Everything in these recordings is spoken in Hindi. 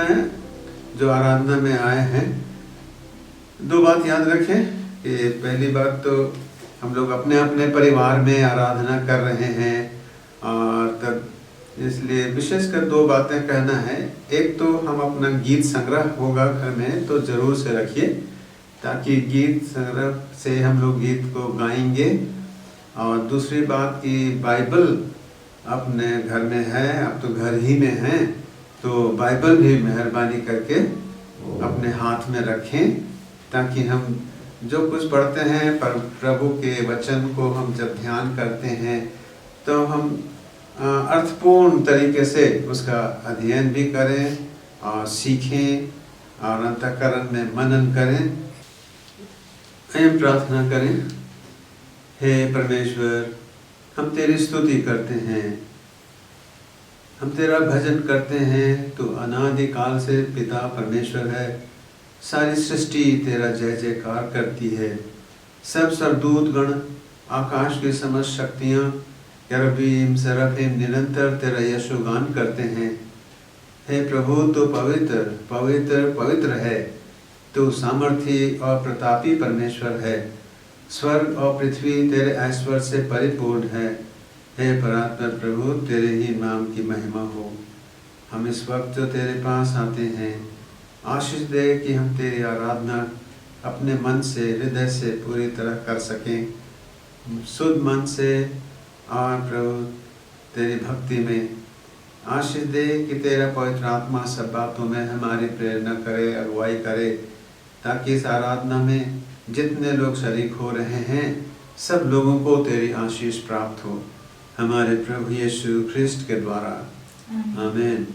में जो आराधना में आए हैं, दो बात याद रखें कि पहली बात तो हम लोग अपने अपने परिवार में आराधना कर रहे हैं, और तब इसलिए विशेषकर दो बातें कहना है। एक तो हम अपना गीत संग्रह होगा घर में तो ज़रूर से रखिए, ताकि गीत संग्रह से हम लोग गीत को गाएंगे। और दूसरी बात कि बाइबल अपने घर में है, अब तो घर ही में है, तो बाइबल भी मेहरबानी करके अपने हाथ में रखें, ताकि हम जो कुछ पढ़ते हैं पर प्रभु के वचन को हम जब ध्यान करते हैं तो हम अर्थपूर्ण तरीके से उसका अध्ययन भी करें और सीखें और अंतःकरण में मनन करें। आइए प्रार्थना करें। हे परमेश्वर, हम तेरी स्तुति करते हैं, हम तेरा भजन करते हैं। तो अनादिकाल से पिता परमेश्वर है, सारी सृष्टि तेरा जय जयकार करती है। सब सरदूत गण, आकाश की समस्त शक्तियाँ, केरुबीम सेराफीम निरंतर तेरा यशोगान करते हैं। हे प्रभु, तो पवित्र पवित्र पवित्र है, तो सामर्थी और प्रतापी परमेश्वर है। स्वर्ग और पृथ्वी तेरे ऐश्वर्य से परिपूर्ण है। हे परात्पर प्रभु, तेरे ही नाम की महिमा हो। हम इस वक्त जो तेरे पास आते हैं, आशीष दे कि हम तेरी आराधना अपने मन से, हृदय से पूरी तरह कर सकें, शुद्ध मन से। और प्रभु तेरी भक्ति में आशीष दे कि तेरा पवित्र आत्मा सब बातों में हमारी प्रेरणा करे, अगुवाई करे, ताकि इस आराधना में जितने लोग शरीक हो रहे हैं सब लोगों को तेरी आशीष प्राप्त हो, हमारे प्रभु यीशु ख्रिस्ट के द्वारा, आमीन।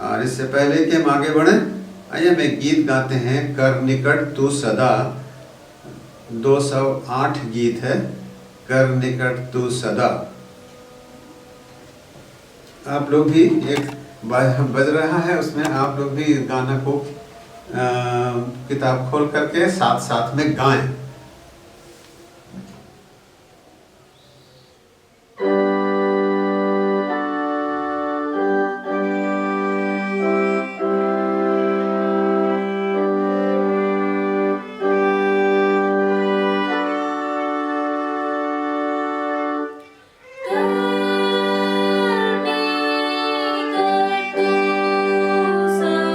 और इससे पहले कि हम आगे बढ़ें, आइए हम एक गीत गाते हैं, कर निकट तू सदा। 208 गीत है, कर निकट तू सदा। आप लोग भी एक बज रहा है, उसमें आप लोग भी गाना को किताब खोल करके साथ साथ में गाएं। सदा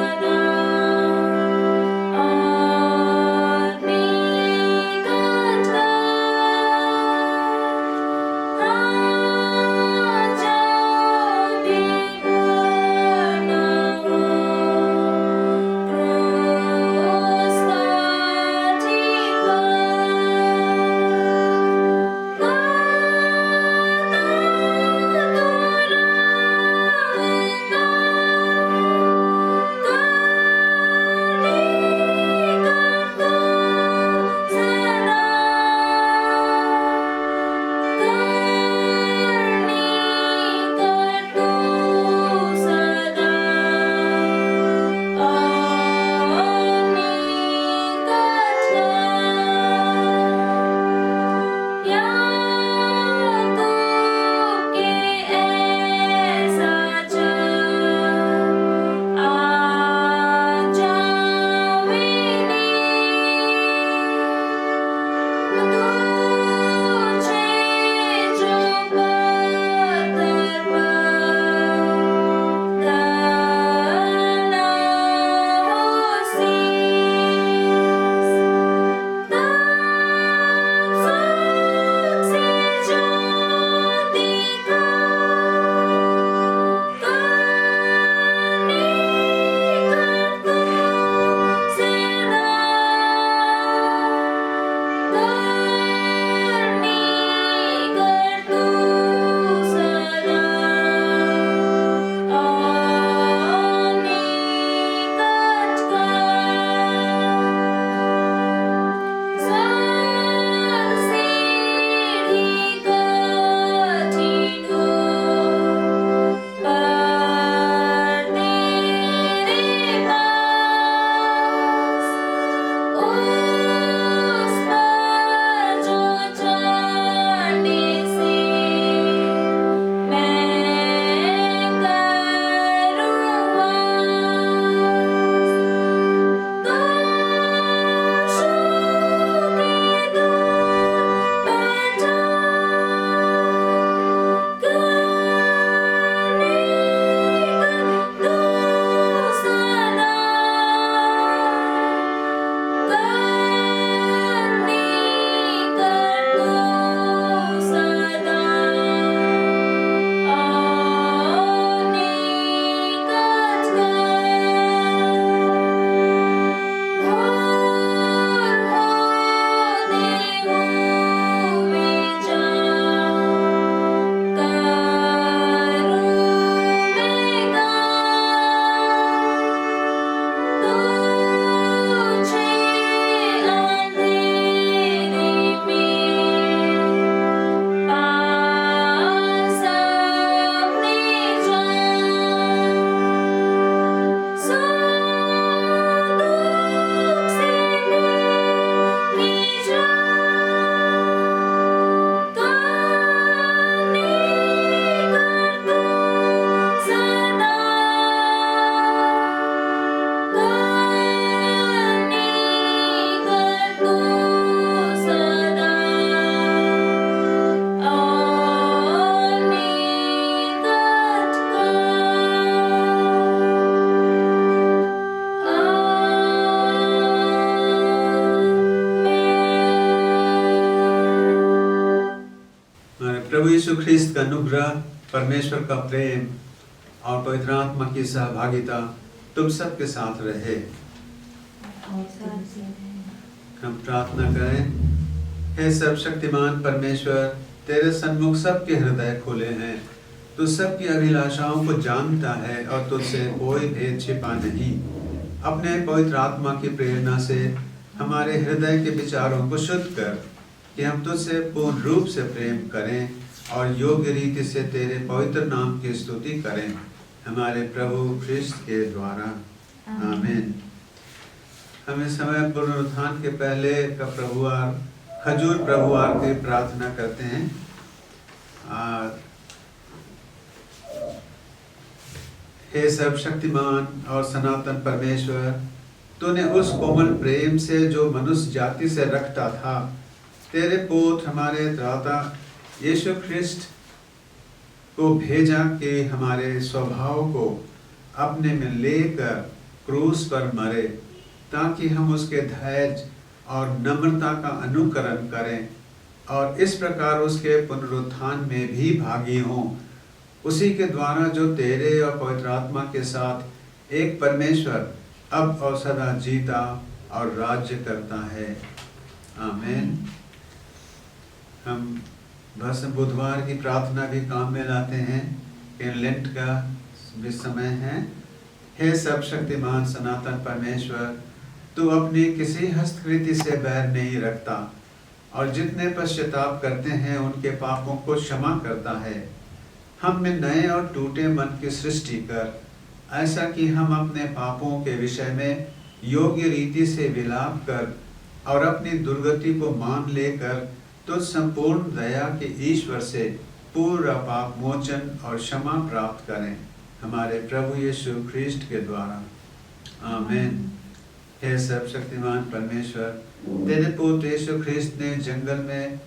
यीशु ख्रिस्त का अनुग्रह, परमेश्वर का प्रेम और पवित्र आत्मा की सहभागिता तुम सबके साथ रहे। हम प्रार्थना करें। हे सर्वशक्तिमान परमेश्वर, तेरे सन्मुख सबके हृदय खुले हैं। तू सबकी अभिलाषाओं को जानता है और तुझसे कोई भेद छिपा नहीं। अपने पवित्र आत्मा की प्रेरणा से हमारे हृदय के विचारों को शुद्ध कर कि हम तुझसे पूर्ण रूप से प्रेम करें और योग्य रीति से तेरे पवित्र नाम की स्तुति करें, हमारे प्रभु ख्रिस्त के द्वारा। आमीन। हम इस समय पुनरुत्थान के पहले का प्रभुवार, खजूर प्रभुवार की प्रार्थना करते हैं। हे सर्वशक्तिमान और सनातन परमेश्वर, तूने उस कोमल प्रेम से जो मनुष्य जाति से रखता था, तेरे पुत्र हमारे त्राता यीशु ख्रिस्ट को भेजा कि हमारे स्वभाव को अपने में लेकर क्रूस पर मरे, ताकि हम उसके धैर्य और नम्रता का अनुकरण करें और इस प्रकार उसके पुनरुत्थान में भी भागी हों, उसी के द्वारा जो तेरे और पवित्र आत्मा के साथ एक परमेश्वर अब और सदा जीता और राज्य करता है। आमीन। हम बस बुधवार की प्रार्थना भी काम में लाते हैं कि लेंट का भी समय है। हे सर्वशक्तिमान सनातन परमेश्वर, तू अपनी किसी हस्तकृति से बैर नहीं रखता और जितने पश्चाताप करते हैं उनके पापों को क्षमा करता है। हम में नए और टूटे मन की सृष्टि कर, ऐसा कि हम अपने पापों के विषय में योग्य रीति से विलाप कर और अपनी दुर्गति को मान लेकर तुझ संपूर्ण दया के ईश्वर से पूरा पाप मोचन और क्षमा प्राप्त करें, हमारे प्रभु यीशु ख्रिस्ट के द्वारा। आमीन। हे सर्वशक्तिमान परमेश्वर, तेरे पुत्र यीशु ख्रिस्त ने जंगल में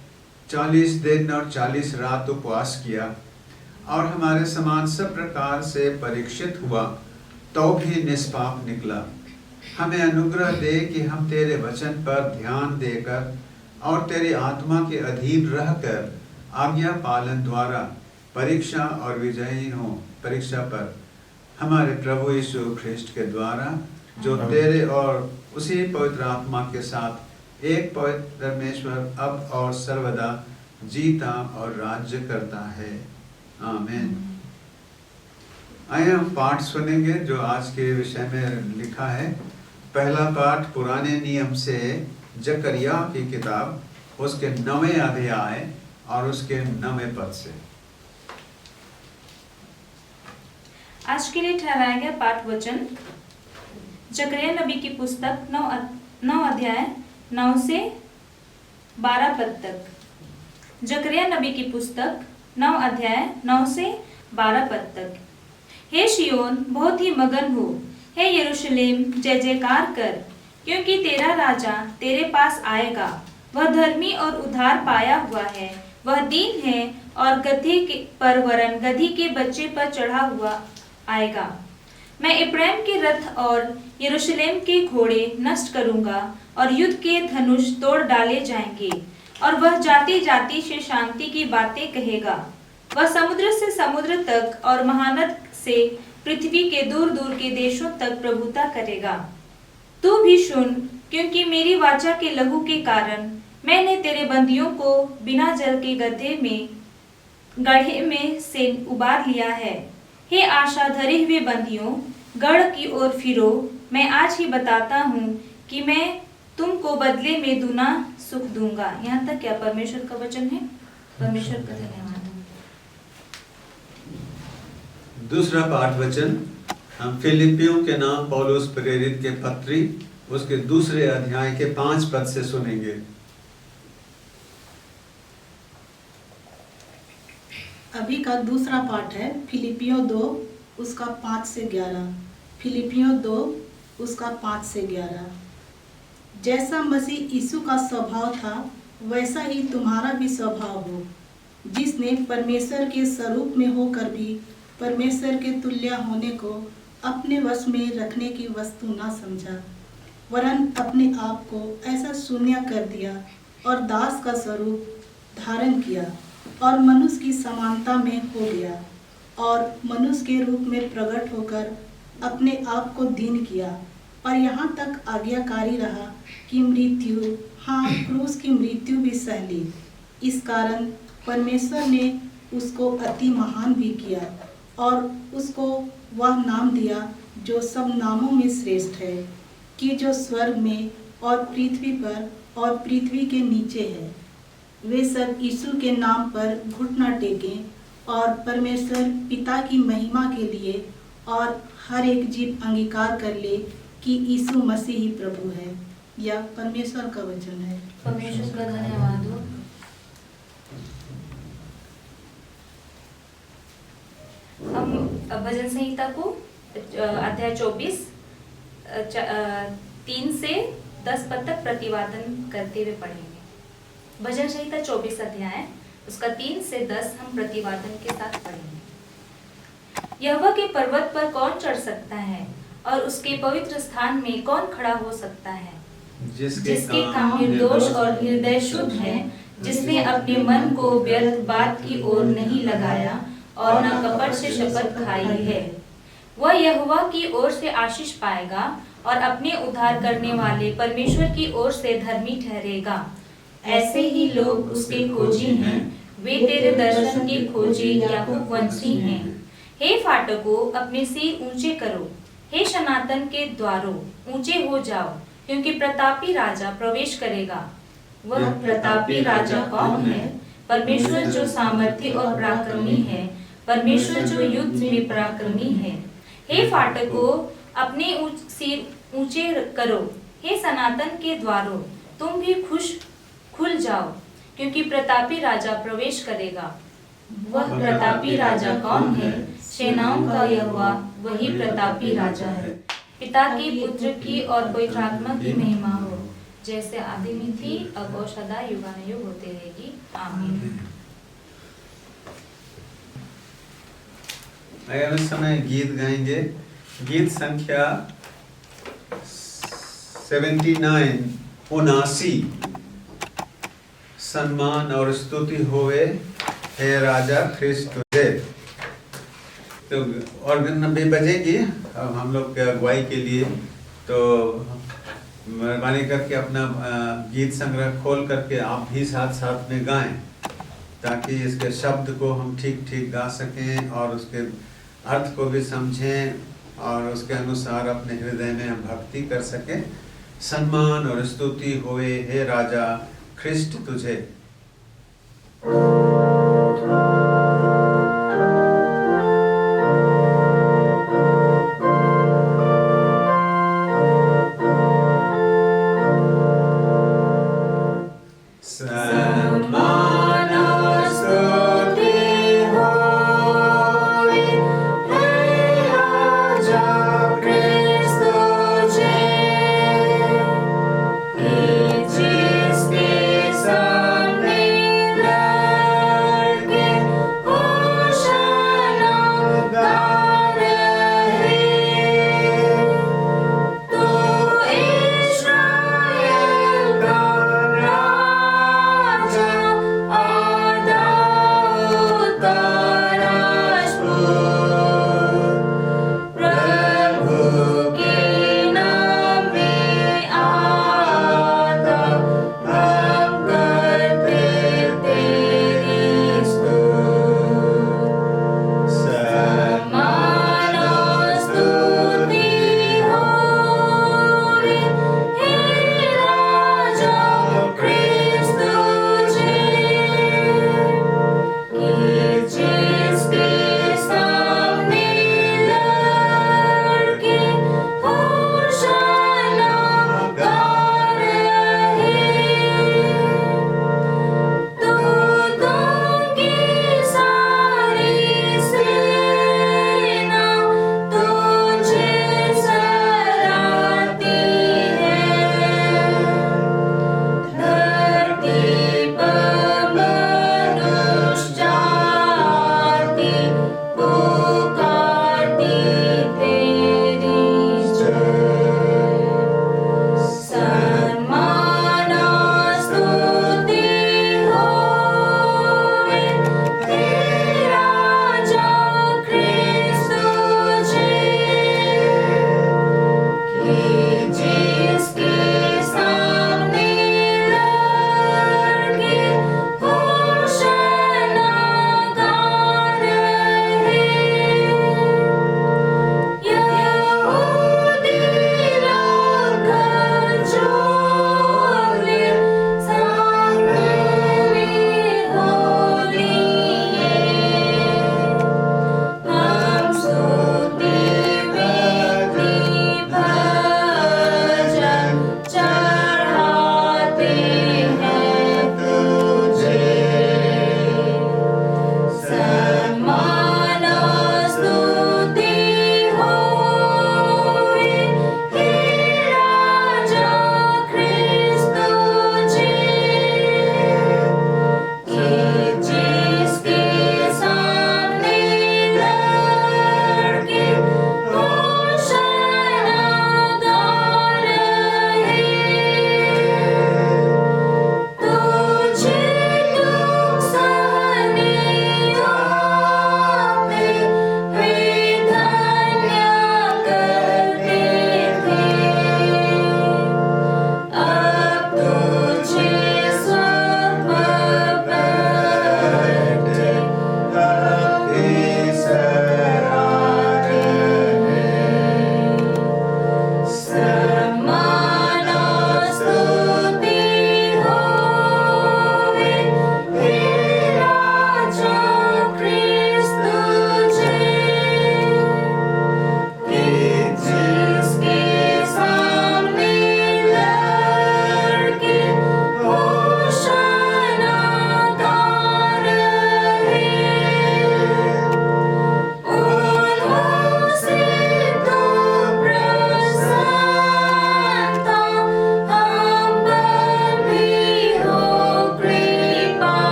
40 दिन और 40 रात उपवास किया और हमारे समान सब प्रकार से परीक्षित हुआ, तो भी निष्पाप निकला। हमें अनुग्रह दे कि हम तेरे वचन पर ध्यान देकर और तेरी आत्मा के अधीन रहकर आज्ञा पालन द्वारा परीक्षा और विजयी हो परीक्षा पर, हमारे प्रभु यीशु ख्रिस्ट के द्वारा, जो तेरे और उसी पवित्र आत्मा के साथ एक पवित्र परमेश्वर अब और सर्वदा जीता और राज्य करता है। आमीन। आइए हम पाठ सुनेंगे जो आज के विषय में लिखा है। पहला पाठ पुराने नियम से जकरिया की किताब, उसके 9वें अध्याय और उसके 9वें पद से। आज के लिए ठहराया गया पाठ वचन जकरिया नबी की पुस्तक 9 अध्याय 9 से 12 पद तक। जकरिया नबी की पुस्तक 9 अध्याय 9 से 12 पद तक। हे शियोन, बहुत ही मगन हो, हे यरूशलेम जय जयकार कर, क्योंकि तेरा राजा तेरे पास आएगा। वह धर्मी और उद्धार पाया हुआ है, वह दीन है और गधे पर वरन गधी के बच्चे पर चढ़ा हुआ आएगा। मैं इब्राहिम के रथ और यरूशलेम के घोड़े नष्ट करूंगा और युद्ध के धनुष तोड़ डाले जाएंगे, और वह जाति जाति से शांति की बातें कहेगा। वह समुद्र से समुद्र तक और महानद से पृथ्वी के दूर दूर के देशों तक प्रभुता करेगा। तू भी सुन, क्योंकि मेरी वाचा के लहू के कारण मैंने तेरे बंदियों को बिना जल के गड्ढे में से उबार लिया है। हे आशा धरे हुए बंदियों, गढ़ की ओर फिरो। मैं आज ही बताता हूँ कि मैं तुमको बदले में दूना सुख दूंगा। यहाँ तक क्या परमेश्वर का वचन है। परमेश्वर का धन्यवाद। दूसरा पाठ वचन हम फिलिपियों के नाम पौलुस प्रेरित के पत्री, उसके 2 अध्याय के 5 पद से सुनेंगे। अभी का दूसरा पाठ है फिलिपियों 2 उसका 5 से 11। फिलिपियों 2 उसका 5 से 11। जैसा मसीह यीशु का स्वभाव था, वैसा ही तुम्हारा भी स्वभाव हो, जिसने परमेश्वर के स्वरूप में होकर भी परमेश्वर के तुल्य होने को अपने वश में रखने की वस्तु न समझा, वरन अपने आप को ऐसा शून्य कर दिया और दास का स्वरूप धारण किया और मनुष्य की समानता में हो गया और मनुष्य के रूप में प्रकट होकर अपने आप को दीन किया और यहाँ तक आज्ञाकारी रहा कि मृत्यु, हाँ क्रूस की मृत्यु भी सह ली। इस कारण परमेश्वर ने उसको अति महान भी किया और उसको वह नाम दिया जो सब नामों में श्रेष्ठ है, कि जो स्वर्ग में और पृथ्वी पर और पृथ्वी के नीचे है, वे सब यीशु के नाम पर घुटना टेकें और परमेश्वर पिता की महिमा के लिए और हर एक जीव अंगीकार कर ले कि यीशु मसीह ही प्रभु है। यह परमेश्वर का वचन है। परमेश्वर का धन्यवाद हो। हम भजन संहिता को अध्याय 24 3 से 10 पद तक प्रतिवादन करते हुए पढ़ेंगे। भजन संहिता 24 अध्याय उसका 3 से 10 हम प्रतिवादन के साथ पढ़ेंगे। यहोवा के पर्वत पर कौन चढ़ सकता है और उसके पवित्र स्थान में कौन खड़ा हो सकता है? जिसके काम निर्दोष और हृदय शुद्ध है, जिसने अपने मन को व्यर्थ बात की ओर नहीं लगाया और न कपट से शपथ खाई है। वह यहोवा की ओर से आशीष पाएगा और अपने उद्धार करने वाले परमेश्वर की ओर से धर्मी ठहरेगा। ऐसे ही लोग उसके खोजी हैं, वे तेरे दर्शन की खोजी याकूब वंशी हैं। हे फाटकों, अपने सिर ऊंचे करो, हे सनातन के द्वारों ऊंचे हो जाओ, क्योंकि प्रतापी राजा प्रवेश करेगा। वह प्रतापी राजा कौन है? परमेश्वर जो सामर्थी और पराक्रमी है, परमेश्वर जो युद्ध में पराक्रमी है। हे फाटकों, अपने सिर ऊंचे करो, हे सनातन के द्वारों तुम भी खुल जाओ, क्योंकि प्रतापी राजा प्रवेश करेगा। वह प्रतापी राजा कौन है? सेनाओं का यहोवा वही प्रतापी राजा है। पिता की, पुत्र की और पवित्र आत्मा की महिमा हो, जैसे आदि में थी अब और सदा युगानुयुग होते रहेगी। आमीन। अगर इस समय गीत गाएंगे, गीत संख्या 79 सम्मान और स्तुति होवे हे राजा ख्रिस्त तुझे। तो ऑर्गन 90 बजेगी अब हम लोग के अगुवाई के लिए, तो मेहरबानी करके अपना गीत संग्रह खोल करके आप भी साथ साथ में गाएं, ताकि इसके शब्द को हम ठीक ठीक गा सकें और उसके अर्थ को भी समझें और उसके अनुसार अपने हृदय में हम भक्ति कर सकें। सम्मान और स्तुति होए हे राजा ख्रिस्त तुझे।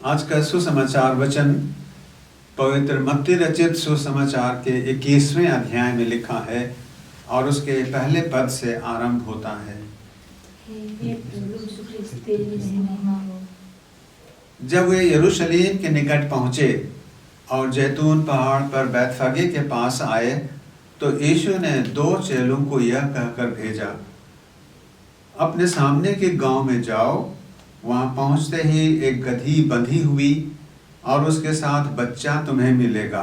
आज का सुसमाचार वचन पवित्र मत्ती रचित सुसमाचार के 21वें अध्याय में लिखा है और उसके पहले पद से आरंभ होता है। जब वे यरूशलेम के निकट पहुंचे और जैतून पहाड़ पर बैतफगे के पास आए तो यीशु ने 2 चेलों को यह कहकर भेजा, अपने सामने के गांव में जाओ, वहां पहुंचते ही एक गधी बंधी हुई और उसके साथ बच्चा तुम्हें मिलेगा,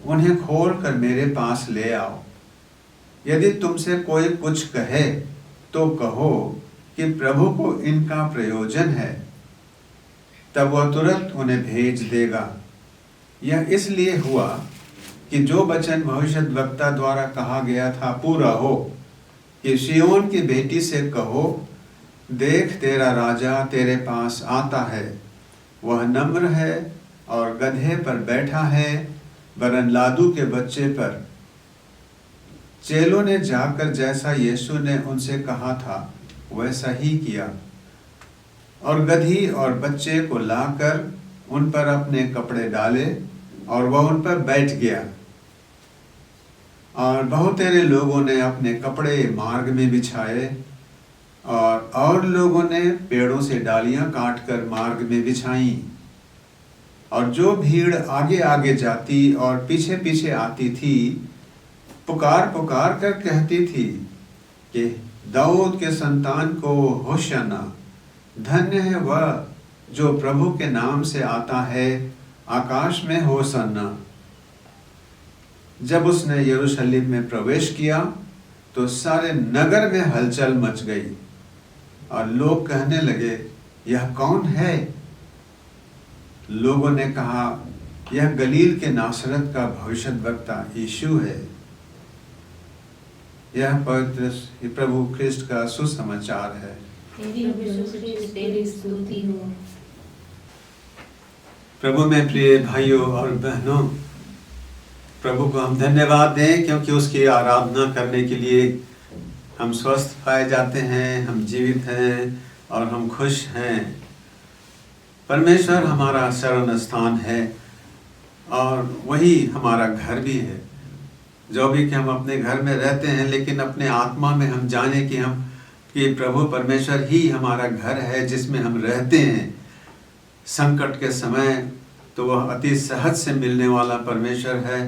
उन्हें खोल कर मेरे पास ले आओ। यदि तुमसे कोई कुछ कहे तो कहो कि प्रभु को इनका प्रयोजन है, तब वह तुरंत उन्हें भेज देगा। यह इसलिए हुआ कि जो वचन भविष्यद्वक्ता द्वारा कहा गया था पूरा हो कि सिय्योन की बेटी से कहो, देख तेरा राजा तेरे पास आता है, वह नम्र है और गधे पर बैठा है, वरन लादू के बच्चे पर। चेलों ने जाकर जैसा यीशु ने उनसे कहा था वैसा ही किया और गधी और बच्चे को लाकर उन पर अपने कपड़े डाले और वह उन पर बैठ गया। और बहुतेरे लोगों ने अपने कपड़े मार्ग में बिछाए और लोगों ने पेड़ों से डालियां काटकर मार्ग में बिछाई। और जो भीड़ आगे आगे जाती और पीछे पीछे आती थी, पुकार पुकार कर कहती थी कि दाऊद के संतान को होशाना, धन्य है वह जो प्रभु के नाम से आता है, आकाश में होशाना। जब उसने यरूशलेम में प्रवेश किया तो सारे नगर में हलचल मच गई और लोग कहने लगे, यह कौन है? लोगों ने कहा, यह गलील के नासरत का भविष्यद्वक्ता यीशु है। यह पवित्र प्रभु ख्रिस्ट का सुसमाचार है। प्रभु में प्रिय भाइयों और बहनों, प्रभु को हम धन्यवाद दें क्योंकि उसकी आराधना करने के लिए हम स्वस्थ पाए जाते हैं, हम जीवित हैं और हम खुश हैं। परमेश्वर हमारा शरण स्थान है और वही हमारा घर भी है। जो भी कि हम अपने घर में रहते हैं, लेकिन अपने आत्मा में हम जाने कि प्रभु परमेश्वर ही हमारा घर है जिसमें हम रहते हैं। संकट के समय तो वह अति सहज से मिलने वाला परमेश्वर है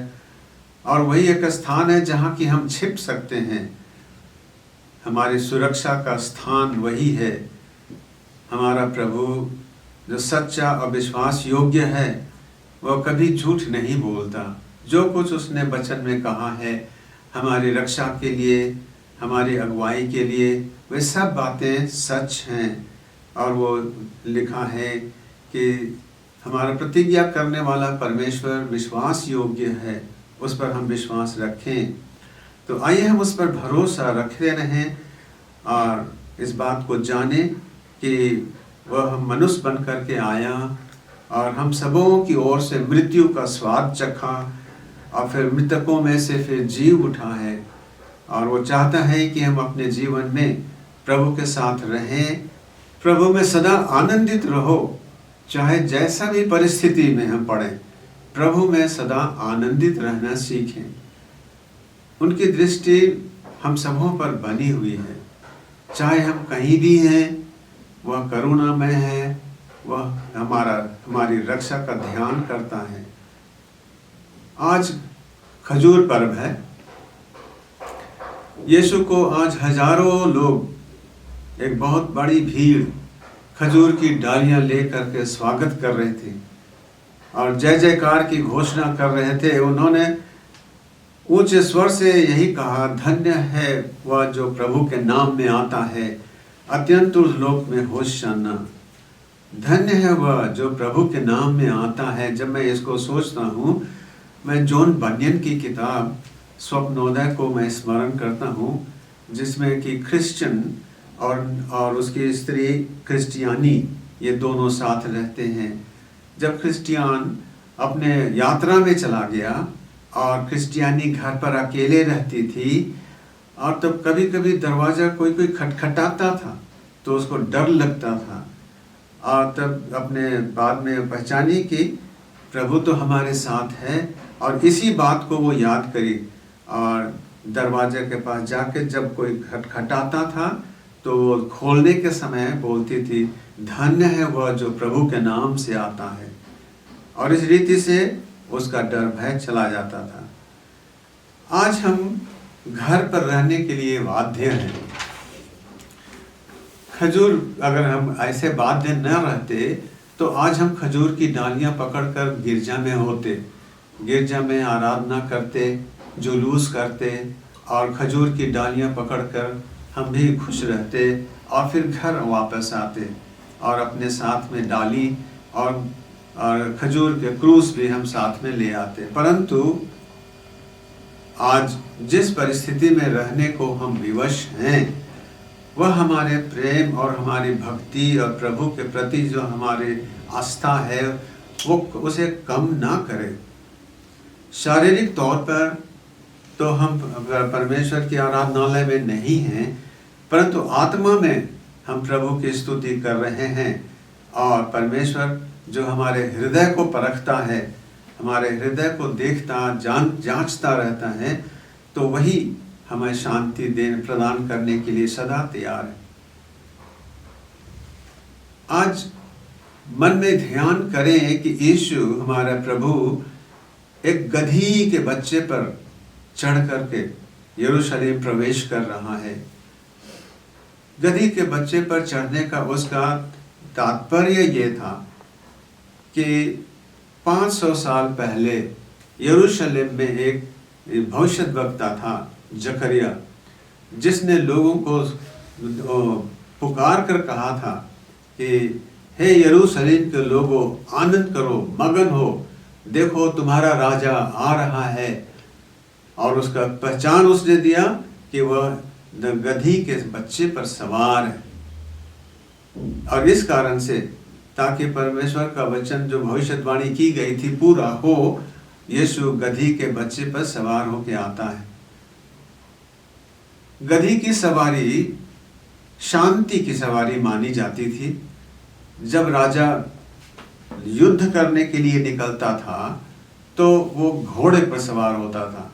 और वही एक स्थान है जहाँ कि हम छिप सकते हैं। हमारी सुरक्षा का स्थान वही है। हमारा प्रभु जो सच्चा और विश्वास योग्य है, वह कभी झूठ नहीं बोलता। जो कुछ उसने वचन में कहा है हमारी रक्षा के लिए, हमारी अगुवाई के लिए, वे सब बातें सच हैं। और वो लिखा है कि हमारा प्रतिज्ञा करने वाला परमेश्वर विश्वास योग्य है, उस पर हम विश्वास रखें। तो आइए हम उस पर भरोसा रखते रहें और इस बात को जानें कि वह मनुष्य बन करके आया और हम सबों की ओर से मृत्यु का स्वाद चखा और फिर मृतकों में से फिर जीव उठा है। और वो चाहता है कि हम अपने जीवन में प्रभु के साथ रहें, प्रभु में सदा आनंदित रहो। चाहे जैसा भी परिस्थिति में हम पड़े, प्रभु में सदा आनंदित रहना सीखें। उनकी दृष्टि हम सबों पर बनी हुई है। चाहे हम कहीं भी हैं, वह करुणामय है, वह हमारी रक्षा का ध्यान करता है। आज खजूर पर्व है। यीशु को आज हजारों लोग, एक बहुत बड़ी भीड़ खजूर की डालियां लेकर के स्वागत कर रहे थे और जय जयकार की घोषणा कर रहे थे। उन्होंने ऊंचे स्वर से यही कहा, धन्य है वह जो प्रभु के नाम में आता है, अत्यंत लोक में होशाना। धन्य है वह जो प्रभु के नाम में आता है। जब मैं इसको सोचता हूँ, मैं जॉन बनियन की किताब स्वप्नोदय को मैं स्मरण करता हूँ, जिसमें कि क्रिश्चियन और उसकी स्त्री क्रिस्टियानी, ये दोनों साथ रहते हैं। जब क्रिस्टियान अपने यात्रा में चला गया और क्रिस्टियानी घर पर अकेले रहती थी और तब कभी कभी दरवाज़ा कोई खटखटाता था तो उसको डर लगता था और तब अपने बाद में पहचानी कि प्रभु तो हमारे साथ है, और इसी बात को वो याद करी। और दरवाजे के पास जाके जब कोई खटखटाता था तो वो खोलने के समय बोलती थी, धन्य है वह जो प्रभु के नाम से आता है। और इस रीति से उसका डर भय चला जाता था। आज हम घर पर रहने के लिए बाध्य हैं। खजूर, अगर हम ऐसे बाध्य न रहते तो आज हम खजूर की डालियां पकड़कर गिरजा में होते, गिरजा में आराधना करते, जुलूस करते, और खजूर की डालियां पकड़कर हम भी खुश रहते, और फिर घर वापस आते और अपने साथ में डाली और खजूर के क्रूस भी हम साथ में ले आते। परंतु आज जिस परिस्थिति में रहने को हम विवश हैं, वह हमारे प्रेम और हमारी भक्ति और प्रभु के प्रति जो हमारी आस्था है वो उसे कम ना करे। शारीरिक तौर पर तो हम परमेश्वर की आराधनालय में नहीं हैं, परंतु आत्मा में हम प्रभु की स्तुति कर रहे हैं। और परमेश्वर जो हमारे हृदय को परखता है, हमारे हृदय को देखता जांचता रहता है, तो वही हमें शांति प्रदान करने के लिए सदा तैयार है। आज मन में ध्यान करें कि यीशु हमारा प्रभु एक गधी के बच्चे पर चढ़ करके यरूशलेम प्रवेश कर रहा है। गधी के बच्चे पर चढ़ने का उसका तात्पर्य ये था कि 500 साल पहले यरूशलेम में एक भविष्यद्वक्ता था जकरिया, जिसने लोगों को पुकार कर कहा था कि हे यरूशलेम के लोगों, आनंद करो, मगन हो, देखो तुम्हारा राजा आ रहा है। और उसका पहचान उसने दिया कि वह गधी के बच्चे पर सवार है। और इस कारण से, ताकि परमेश्वर का वचन जो भविष्यवाणी की गई थी पूरा हो, यीशु गधी के बच्चे पर सवार होकर आता है। गधी की सवारी शांति की सवारी मानी जाती थी। जब राजा युद्ध करने के लिए निकलता था तो वो घोड़े पर सवार होता था,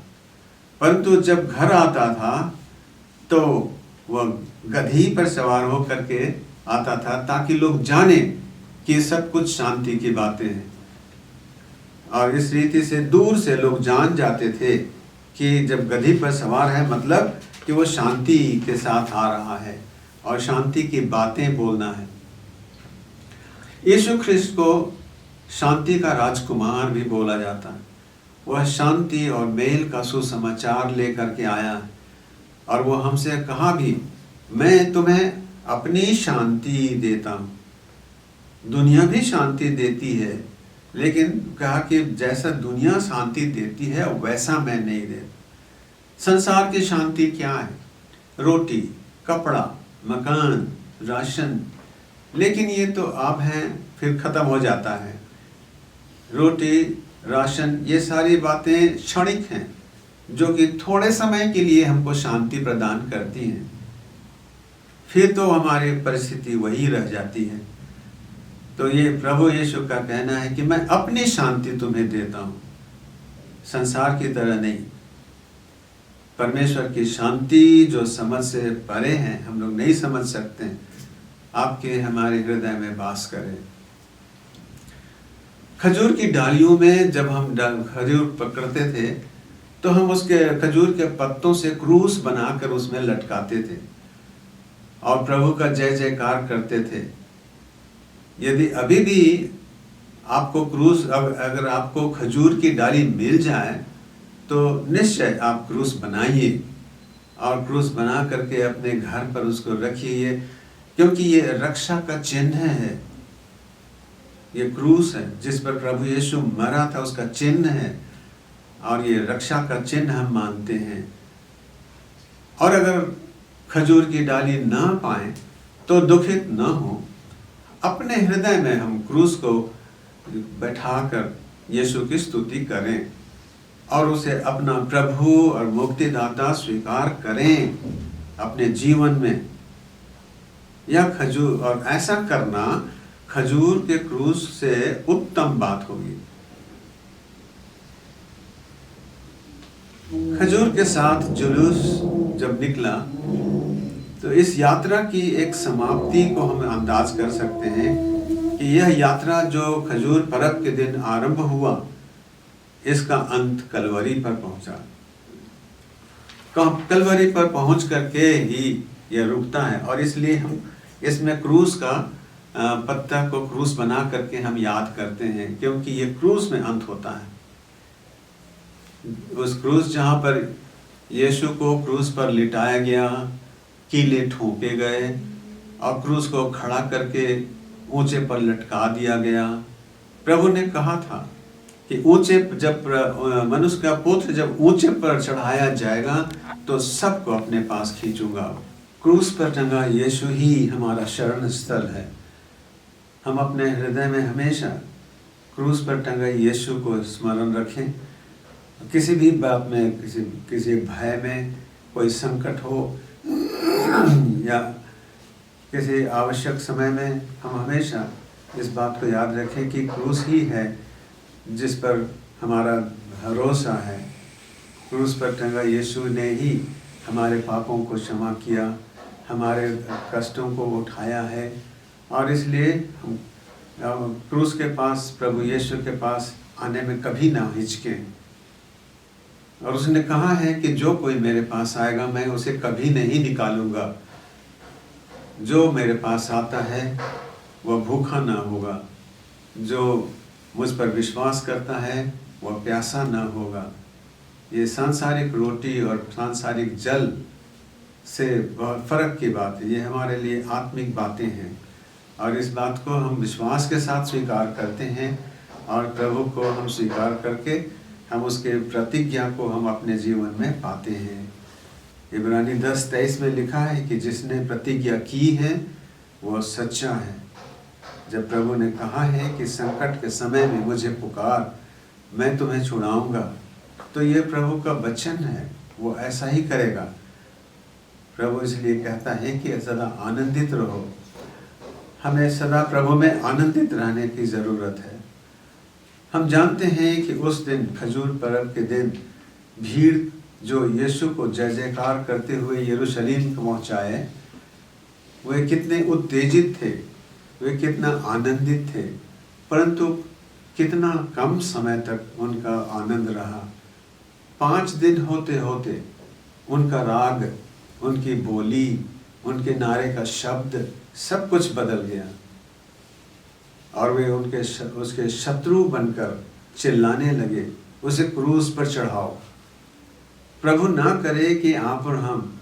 परंतु जब घर आता था तो वह गधी पर सवार होकर के आता था, ताकि लोग जाने कि सब कुछ शांति की बातें हैं। और इस रीति से दूर से लोग जान जाते थे कि जब गधी पर सवार है, मतलब कि वो शांति के साथ आ रहा है और शांति की बातें बोलना है। यीशु ख्रिस्त को शांति का राजकुमार भी बोला जाता है। वह शांति और मेल का सुसमाचार लेकर के आया है, और वो हमसे कहा भी, मैं तुम्हें अपनी शांति देता हूँ। दुनिया भी शांति देती है, लेकिन कहा कि जैसा दुनिया शांति देती है वैसा मैं नहीं देता। संसार की शांति क्या है? रोटी, कपड़ा, मकान, राशन, लेकिन ये तो अब हैं, फिर खत्म हो जाता है। रोटी, राशन, ये सारी बातें क्षणिक हैं, जो कि थोड़े समय के लिए हमको शांति प्रदान करती हैं, फिर तो हमारी परिस्थिति वही रह जाती है। तो ये प्रभु यीशु का कहना है कि मैं अपनी शांति तुम्हें देता हूँ, संसार की तरह नहीं। परमेश्वर की शांति जो समझ से परे हैं, हम लोग नहीं समझ सकते हैं, आपके हमारे हृदय में वास करे। खजूर की डालियों में जब हम खजूर पकड़ते थे तो हम उसके खजूर के पत्तों से क्रूस बनाकर उसमें लटकाते थे और प्रभु का जय जयकार करते थे। यदि अभी भी आपको क्रूस, अगर आपको खजूर की डाली मिल जाए तो निश्चय आप क्रूस बनाइए और क्रूस बना करके अपने घर पर उसको रखिए, क्योंकि ये रक्षा का चिन्ह है। ये क्रूस है जिस पर प्रभु यीशु मरा था, उसका चिन्ह है, और ये रक्षा का चिन्ह हम मानते हैं। और अगर खजूर की डाली ना पाए तो दुखित न हो, अपने हृदय में हम क्रूस को बैठाकर यीशु की स्तुति करें और उसे अपना प्रभु और मुक्तिदाता स्वीकार करें अपने जीवन में। यह खजूर, और ऐसा करना खजूर के क्रूस से उत्तम बात होगी। खजूर के साथ जुलूस जब निकला तो इस यात्रा की एक समाप्ति को हम अंदाज कर सकते हैं कि यह यात्रा जो खजूर पर्व के दिन आरंभ हुआ, इसका अंत कलवरी पर पहुंचा। कलवरी पर पहुंच करके ही यह रुकता है, और इसलिए हम इसमें क्रूस का पत्ता को क्रूस बना करके हम याद करते हैं, क्योंकि ये क्रूस में अंत होता है। उस क्रूस जहाँ पर यीशु को क्रूस पर लिटाया गया, कीले ठोके गए और क्रूस को खड़ा करके ऊंचे पर लटका दिया गया। प्रभु ने कहा था कि ऊंचे जब मनुष्य का पुत्र जब ऊंचे पर चढ़ाया जाएगा तो सबको अपने पास खींचूंगा। क्रूस पर टंगा यीशु ही हमारा शरण स्थल है। हम अपने हृदय में हमेशा क्रूस पर टंगा यीशु को स्मरण रखें। किसी भी बात में, किसी भय में, कोई संकट हो या किसी आवश्यक समय में, हम हमेशा इस बात को याद रखें कि क्रूस ही है जिस पर हमारा भरोसा है। क्रूस पर टंगा यीशु ने ही हमारे पापों को क्षमा किया, हमारे कष्टों को उठाया है, और इसलिए हम क्रूस के पास, प्रभु यीशु के पास आने में कभी ना हिचकें। और उसने कहा है कि जो कोई मेरे पास आएगा मैं उसे कभी नहीं निकालूंगा। जो मेरे पास आता है वह भूखा ना होगा, जो मुझ पर विश्वास करता है वह प्यासा ना होगा। ये सांसारिक रोटी और सांसारिक जल से बहुत फर्क की बात है। ये हमारे लिए आत्मिक बातें हैं, और इस बात को हम विश्वास के साथ स्वीकार करते हैं, और प्रभु को हम स्वीकार करके हम उसके प्रतिज्ञा को हम अपने जीवन में पाते हैं। इब्रानी 10:23 में लिखा है कि जिसने प्रतिज्ञा की है वह सच्चा है। जब प्रभु ने कहा है कि संकट के समय में मुझे पुकार, मैं तुम्हें छुड़ाऊंगा, तो ये प्रभु का वचन है, वो ऐसा ही करेगा। प्रभु इसलिए कहता है कि सदा आनंदित रहो। हमें सदा प्रभु में आनंदित रहने की ज़रूरत है। हम जानते हैं कि उस दिन, खजूर पर्व के दिन, भीड़ जो यीशु को जय जयकार करते हुए यरूशलेम को पहुँचाए, वे कितने उत्तेजित थे, वे कितना आनंदित थे, परंतु कितना कम समय तक उनका आनंद रहा। 5 दिन होते होते उनका राग, उनकी बोली, उनके नारे का शब्द, सब कुछ बदल गया, और वे उसके शत्रु बनकर चिल्लाने लगे, उसे क्रूस पर चढ़ाओ। प्रभु ना करे कि आप और हम,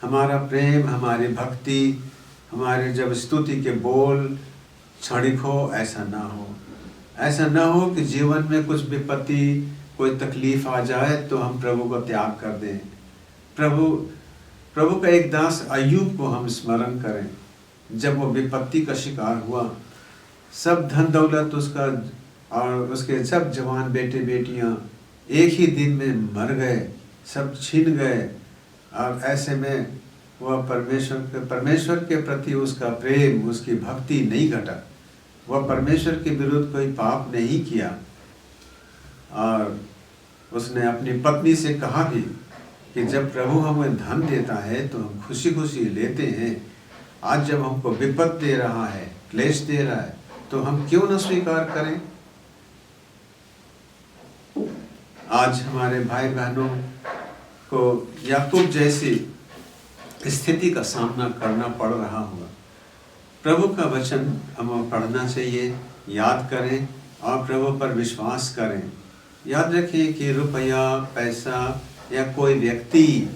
हमारा प्रेम, हमारी भक्ति, हमारे जब स्तुति के बोल क्षणिक हो, ऐसा ना हो। ऐसा ना हो कि जीवन में कुछ विपत्ति, कोई तकलीफ आ जाए तो हम प्रभु को त्याग कर दें। प्रभु का एक दास अय्यूब को हम स्मरण करें। जब वो विपत्ति का शिकार हुआ, सब धन दौलत उसका और उसके सब जवान बेटे बेटियां एक ही दिन में मर गए, सब छीन गए, और ऐसे में वह परमेश्वर के प्रति उसका प्रेम, उसकी भक्ति नहीं घटा। वह परमेश्वर के विरुद्ध कोई पाप नहीं किया, और उसने अपनी पत्नी से कहा भी कि जब प्रभु हमें धन देता है तो हम खुशी खुशी लेते हैं। आज जब हमको विपद दे रहा है, क्लेश दे रहा है, तो हम क्यों न स्वीकार करें। आज हमारे भाई बहनों को याकूब जैसी स्थिति का सामना करना पड़ रहा होगा। प्रभु का वचन हमें पढ़ना चाहिए, याद करें और प्रभु पर विश्वास करें। याद रखें कि रुपया, पैसा या कोई व्यक्ति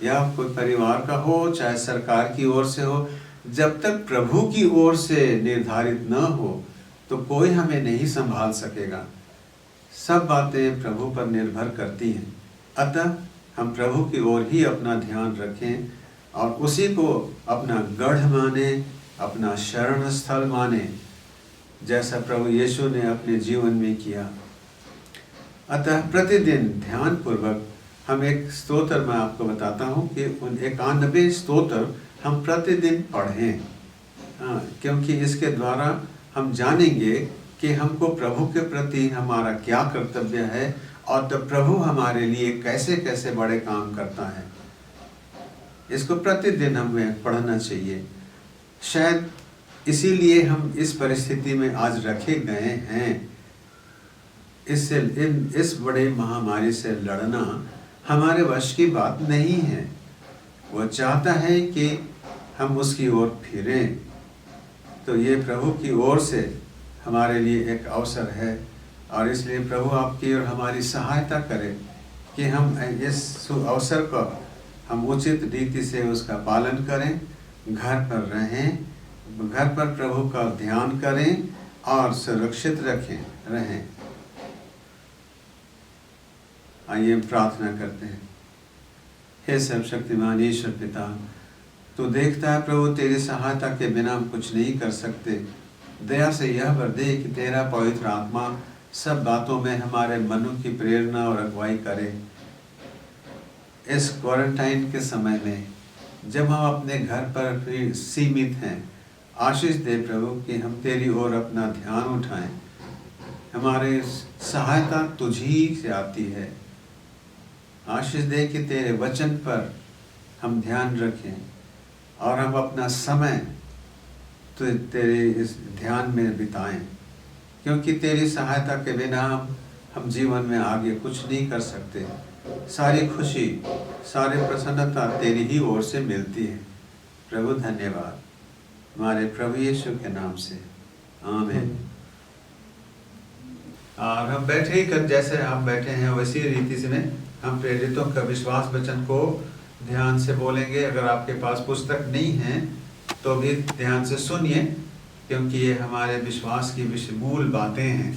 या कोई परिवार का हो, चाहे सरकार की ओर से हो, जब तक प्रभु की ओर से निर्धारित न हो तो कोई हमें नहीं संभाल सकेगा। सब बातें प्रभु पर निर्भर करती हैं। अतः हम प्रभु की ओर ही अपना ध्यान रखें और उसी को अपना गढ़ माने, अपना शरण स्थल माने, जैसा प्रभु यीशु ने अपने जीवन में किया। अतः प्रतिदिन ध्यान पूर्वक हम एक स्तोत्र मैं आपको बताता हूँ कि उन 91 स्तोत्र हम प्रतिदिन पढ़ें, क्योंकि इसके द्वारा हम जानेंगे कि हमको प्रभु के प्रति हमारा क्या कर्तव्य है और तब प्रभु हमारे लिए कैसे कैसे बड़े काम करता है। इसको प्रतिदिन हमें पढ़ना चाहिए। शायद इसीलिए हम इस परिस्थिति में आज रखे गए हैं। इस बड़े महामारी से लड़ना हमारे वश की बात नहीं है। वो चाहता है कि हम उसकी ओर फिरें। तो ये प्रभु की ओर से हमारे लिए एक अवसर है और इसलिए प्रभु आपकी और हमारी सहायता करे कि हम इस अवसर को हम उचित रीति से उसका पालन करें, घर पर रहें, घर पर प्रभु का ध्यान करें और सुरक्षित रहें। आइए प्रार्थना करते हैं। हे सर्वशक्तिमान ईश्वर पिता, तू देखता है प्रभु, तेरी सहायता के बिना हम कुछ नहीं कर सकते। दया से यह वर दे कि तेरा पवित्र आत्मा सब बातों में हमारे मनों की प्रेरणा और अगुवाई करे। इस क्वारंटाइन के समय में जब हम अपने घर पर भी सीमित हैं, आशीष दे प्रभु कि हम तेरी ओर अपना ध्यान उठाएं। हमारे सहायता तुझी से आती है। आशीष दे कि तेरे वचन पर हम ध्यान रखें और हम अपना समय तो तेरे इस ध्यान में बिताएं, क्योंकि तेरी सहायता के बिना हम जीवन में आगे कुछ नहीं कर सकते। सारी खुशी, सारी प्रसन्नता तेरी ही ओर से मिलती है। प्रभु धन्यवाद, हमारे प्रभु यीशु के नाम से, आमीन। और हम बैठे ही कर, जैसे आप बैठे हैं वैसी रीति से हम प्रेरितों का विश्वास वचन को ध्यान से बोलेंगे। अगर आपके पास पुस्तक नहीं है तो भी ध्यान से सुनिए, क्योंकि ये हमारे विश्वास की मूल बातें हैं।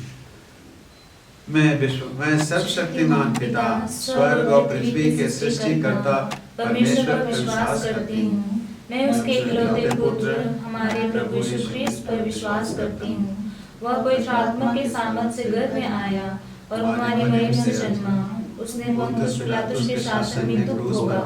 मैं सर्वशक्तिमान पिता, स्वर्ग और पृथ्वी के सृष्टिकर्ता परमेश्वर पर विश्वास करती हूँ। मैं उसके इकलौते पुत्र हमारे प्रभु यीशु ख्रीस्त पर विश्वास करती हूँ। वह पवित्र आत्मा के सामर्थ से गर्भ में आया और हमारी मरियम से जन्मा। उसने पोंतियुस पिलातुस के शासन में दुख भोगा।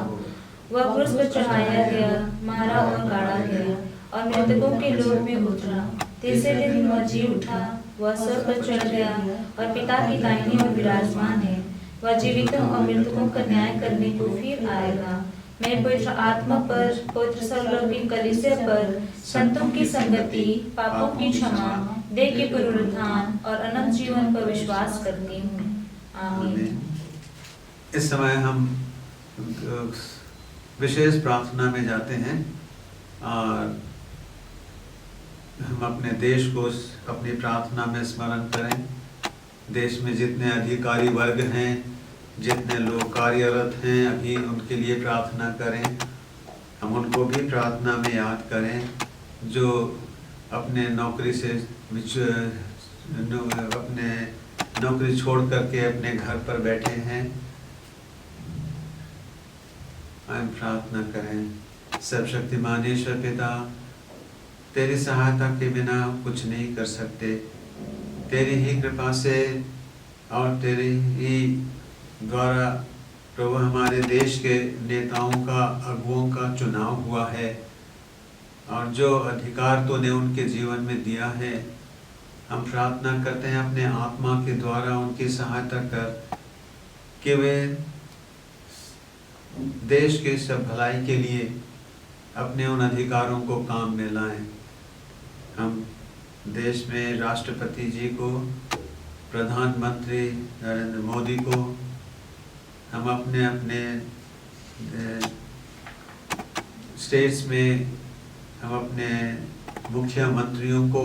वह क्रूस पर चढ़ाया गया, मारा और गाड़ा गया और मृतकों के लोक में उतरा। तीसरे दिन वह जी उठा। वह स्वर्ग पर चढ़ गया और पिता की दाहिनी ओर विराजमान है। वह जीवितों और मृतकों का न्याय करने को फिर आएगा। मैं पवित्र आत्मा पर, पवित्र सर्वलौकिक कलीसिया पर, संतों की संगति, पापों की क्षमा, देह के पुनरुत्थान और अनंत जीवन पर विश्वास करती हूँ। आमीन। इस समय हम विशेष प्रार्थना में जाते हैं और हम अपने देश को अपनी प्रार्थना में स्मरण करें। देश में जितने अधिकारी वर्ग हैं, जितने लोग कार्यरत हैं, अभी उनके लिए प्रार्थना करें। हम उनको भी प्रार्थना में याद करें जो अपने नौकरी से अपने नौकरी छोड़ करके अपने घर पर बैठे हैं। हम प्रार्थना करें। सर्वशक्तिमान ईश्वर पिता, तेरी सहायता के बिना कुछ नहीं कर सकते। तेरी ही कृपा से और तेरी ही द्वारा प्रभु हमारे देश के नेताओं का, अगुओं का चुनाव हुआ है और जो अधिकार तूने उनके जीवन में दिया है, हम प्रार्थना करते हैं अपने आत्मा के द्वारा उनकी सहायता कर कि वे देश के सब भलाई के लिए अपने उन अधिकारों को काम में लाएं। हम देश में राष्ट्रपति जी को, प्रधानमंत्री नरेंद्र मोदी को, हम अपने अपने स्टेट्स में हम अपने मुख्यमंत्रियों को,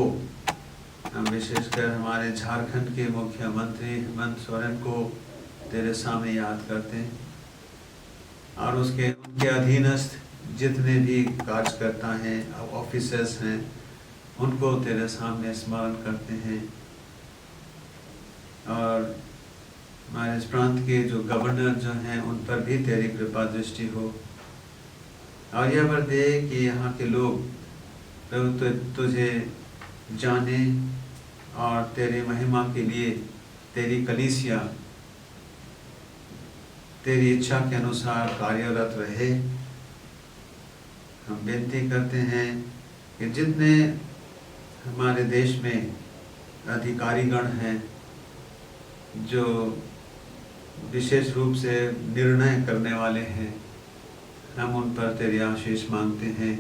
हम विशेषकर हमारे झारखंड के मुख्यमंत्री हेमंत सोरेन को तेरे सामने याद करते हैं और उनके अधीनस्थ जितने भी कार्यकर्ता हैं, ऑफिसर्स हैं, उनको तेरे सामने स्मरण करते हैं। और हमारे इस प्रांत के जो गवर्नर जो हैं उन पर भी तेरी कृपा दृष्टि हो और यह वर दे कि यहाँ के लोग प्रभु तुझे जाने और तेरे महिमा के लिए तेरी कलीसिया तेरी इच्छा के अनुसार कार्यरत रहे। हम बेनती करते हैं कि जितने हमारे देश में अधिकारीगण हैं जो विशेष रूप से निर्णय करने वाले हैं, हम उन पर तेरी आशीष मांगते हैं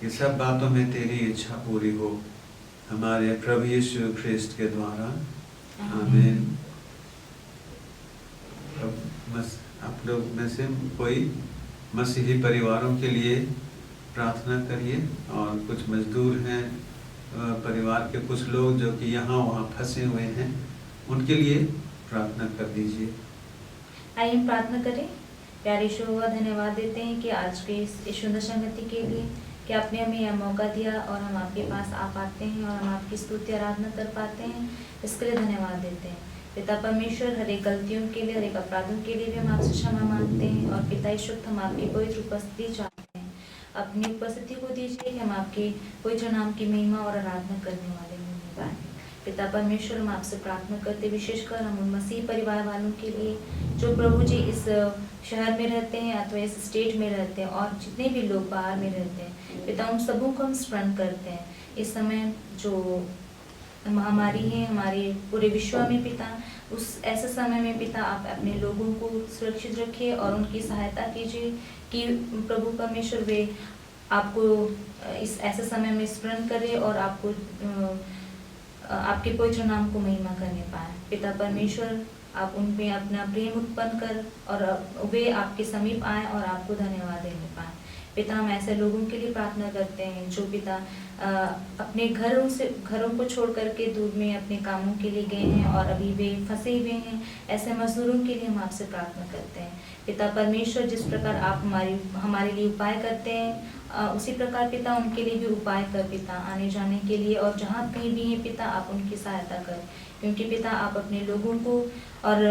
कि सब बातों में तेरी इच्छा पूरी हो, हमारे प्रभु यीशु ख्रिस्त के द्वारा। आमीन। अब आप लोग में से कोई मसीही परिवारों के लिए प्रार्थना करिए, और कुछ मजदूर हैं परिवार के कुछ लोग जो कि यहाँ वहाँ फंसे हुए हैं, उनके लिए प्रार्थना कर दीजिए। आइए हम प्रार्थना करें। प्यारे ईश्वर, धन्यवाद देते हैं कि आज के इस सुंदर संगति के लिए कि आपने हमें यह मौका दिया और हम आपके पास आ पाते हैं और हम आपकी स्तुति आराधना कर पाते हैं, इसके लिए धन्यवाद देते हैं। पिता परमेश्वर, हर एक गलतियों के लिए, हर एक अपराधों के लिए भी हम आपसे क्षमा मांगते हैं, और पिता ईश्वर, हम आपकी पवित्र उपस्थिति चाहते हैं। अपनी उपस्थिति को दीजिए कि हम आपके पवित्र नाम की महिमा और आराधना करने वाले होने पाए। पिता परमेश्वर, हम आपसे प्रार्थना करते विशेषकर हम उन मसीह परिवार वालों के लिए जो प्रभु जी इस शहर में रहते हैं अथवा इस स्टेट में रहते हैं, और जितने भी लोग बाहर में रहते हैं, पिता उन सबों को हम स्मरण करते हैं। इस समय जो महामारी है हमारे पूरे विश्व में पिता, उस ऐसे समय में पिता आप अपने लोगों को सुरक्षित रखिए और उनकी सहायता कीजिए कि प्रभु परमेश्वर वे आपको इस ऐसे समय में स्मरण करें और आपको आपके पवित्र नाम को महिमा करने पाए। पिता परमेश्वर, आप उनमें अपना प्रेम उत्पन्न कर और वे आपके समीप आए और आपको धन्यवाद देने पाए। पिता, हम ऐसे लोगों के लिए प्रार्थना करते हैं जो पिता अपने घरों को छोड़ करके दूर में अपने कामों के लिए गए हैं और अभी वे फंसे हुए हैं, ऐसे मजदूरों के लिए हम आपसे प्रार्थना करते हैं। पिता परमेश्वर, जिस प्रकार आप हमारे लिए उपाय करते हैं, उसी प्रकार पिता उनके लिए भी उपाय कर पिता, आने जाने के लिए, और जहाँ कहीं भी हैं पिता आप उनकी सहायता कर, क्योंकि पिता आप अपने लोगों को और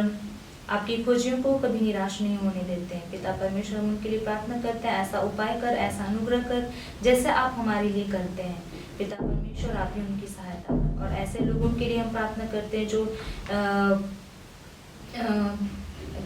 आपकी खोजियों को कभी निराश नहीं होने देते हैं। पिता परमेश्वर, हम उनके लिए प्रार्थना करते हैं, ऐसा उपाय कर, ऐसा अनुग्रह कर जैसे आप हमारे लिए करते हैं। पिता परमेश्वर, आप ही उनकी सहायता कर। और ऐसे लोगों के लिए हम प्रार्थना करते हैं जो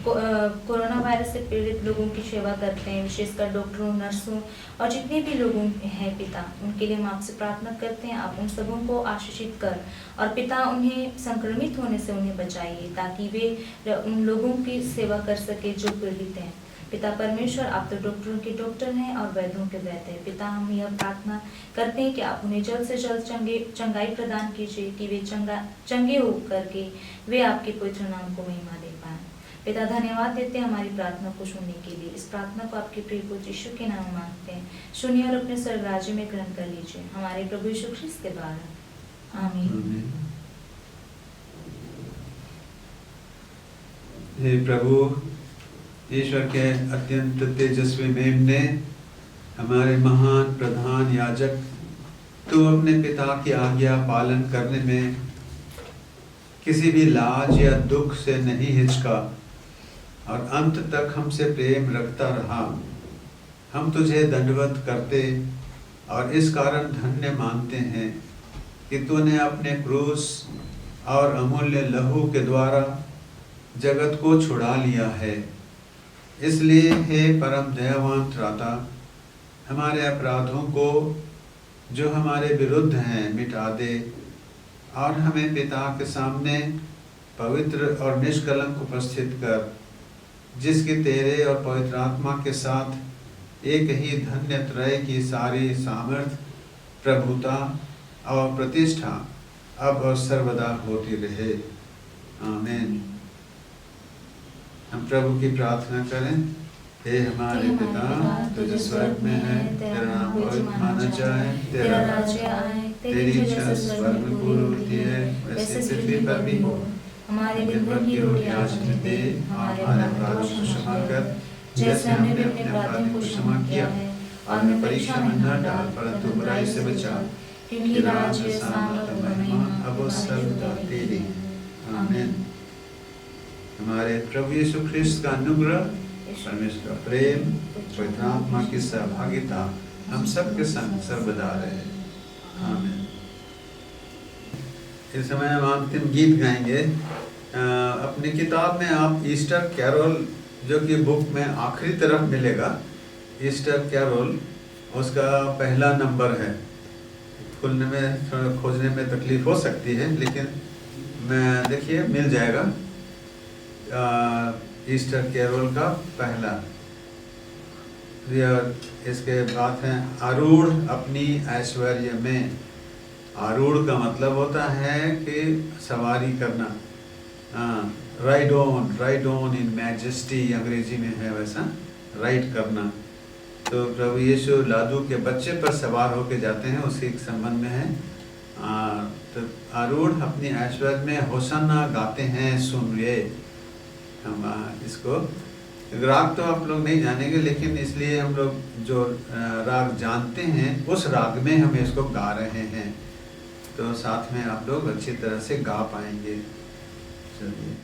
कोरोना वायरस से पीड़ित लोगों की सेवा करते हैं, विशेषकर डॉक्टरों, नर्सों और जितने भी लोग हैं पिता, उनके लिए हम आपसे प्रार्थना करते हैं, आप उन सबों को आशीषित कर और पिता उन्हें संक्रमित होने से उन्हें बचाइए, ताकि वे उन लोगों की सेवा कर सके जो पीड़ित हैं। पिता परमेश्वर, आप तो डॉक्टरों के डॉक्टर हैं और वैद्यों के वैद्य हैं। पिता, हम यह प्रार्थना करते हैं कि आप उन्हें जल्द से जल्द चंगाई प्रदान कीजिए, कि वे चंगे हो करके वे आपके पवित्र नाम को महिमा दे पाएं। पिता, धन्यवाद देते हैं हमारी प्रार्थना को सुनने के लिए। इस प्रार्थना को आपके प्रिय पुत्र यीशु के नाम मांगते हैं, सुनिए और अपने स्वर्ग राज्य में ग्रहण कर लीजिए, हमारे प्रभु यीशु ख्रिस्त के द्वारा। आमीन। हे प्रभु, ईश्वर के अत्यंत तेजस्वी मेम ने, हमारे महान प्रधान याजक, तो अपने पिता की आज्ञा पालन करने में किसी भी लाज या दुख से नहीं हिचका और अंत तक हमसे प्रेम रखता रहा। हम तुझे दंडवत करते और इस कारण धन्य मानते हैं कि तूने अपने क्रूस और अमूल्य लहू के द्वारा जगत को छुड़ा लिया है। इसलिए हे परम दयावान त्राता, हमारे अपराधों को जो हमारे विरुद्ध हैं मिटा दे और हमें पिता के सामने पवित्र और निष्कलंक उपस्थित कर, जिसकी तेरे और पवित्र आत्मा के साथ एक ही धन्य त्रय की सारी सामर्थ, प्रभुता और प्रतिष्ठा अब और सर्वदा होती रहे। आमीन। हम प्रभु की प्रार्थना करें। हे हमारे पिता, तुझे स्वर्ग में है, तेरा नाम पवित्र माना जाए, तेरा राज्य आए, तेरी इच्छा स्वर्ग में पूरी होती है, वैसे पृथ्वी पर भी हो। हमारे दिन भर की रोटी आज हमें दे, हमारे अपराधों को क्षमा कर, जैसे हमने भी अपने अपराधियों को क्षमा किया है, और हमें परीक्षा में न डाल, परंतु बुराई से बचा, क्योंकि राज्य, सामर्थ और महिमा अब और सर्वदा तेरी। आमीन। हमारे प्रभु यीशु ख्रिस्त का अनुग्रह, परमेश्वर का प्रेम, पवित्र आत्मा की सहभागिता हम सबके संग सर्वदा रहे। आमीन। इस समय हम अंतिम गीत गाएंगे। अपनी किताब में आप ईस्टर कैरोल, जो कि बुक में आखिरी तरफ मिलेगा, ईस्टर कैरोल उसका पहला नंबर है। खुलने में थोड़ा खोजने में तकलीफ हो सकती है, लेकिन मैं देखिए मिल जाएगा। ईस्टर कैरोल का पहला। इसके बाद है आरूढ़ अपनी ऐश्वर्य में। आरूढ़ का मतलब होता है कि सवारी करना, राइड ऑन इन मैजेस्टी अंग्रेजी में है वैसा, राइड करना। तो प्रभु यीशु लादू के बच्चे पर सवार होके जाते हैं, उसी के संबंध में है। तो आरूढ़ अपनी ऐश्वर्य में होसन्ना गाते हैं सुनिए। हम इसको राग तो आप लोग नहीं जानेंगे, लेकिन इसलिए हम लोग जो राग जानते हैं उस राग में हम इसको गा रहे हैं, तो साथ में आप लोग अच्छी तरह से गा पाएंगे। चलिए।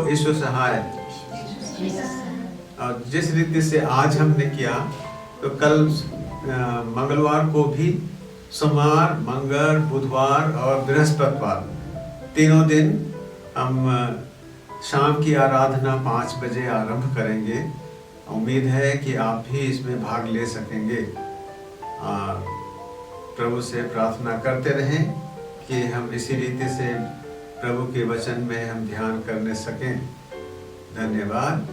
ईश्वर सहाय। और जिस रीति से आज हमने किया, तो कल मंगलवार को भी सोमवार, मंगल, बुधवार और बृहस्पतिवार तीनों दिन हम शाम की आराधना 5 बजे आरंभ करेंगे। उम्मीद है कि आप भी इसमें भाग ले सकेंगे। प्रभु से प्रार्थना करते रहें कि हम इसी रीति से प्रभु के वचन में हम ध्यान करने सकें। धन्यवाद।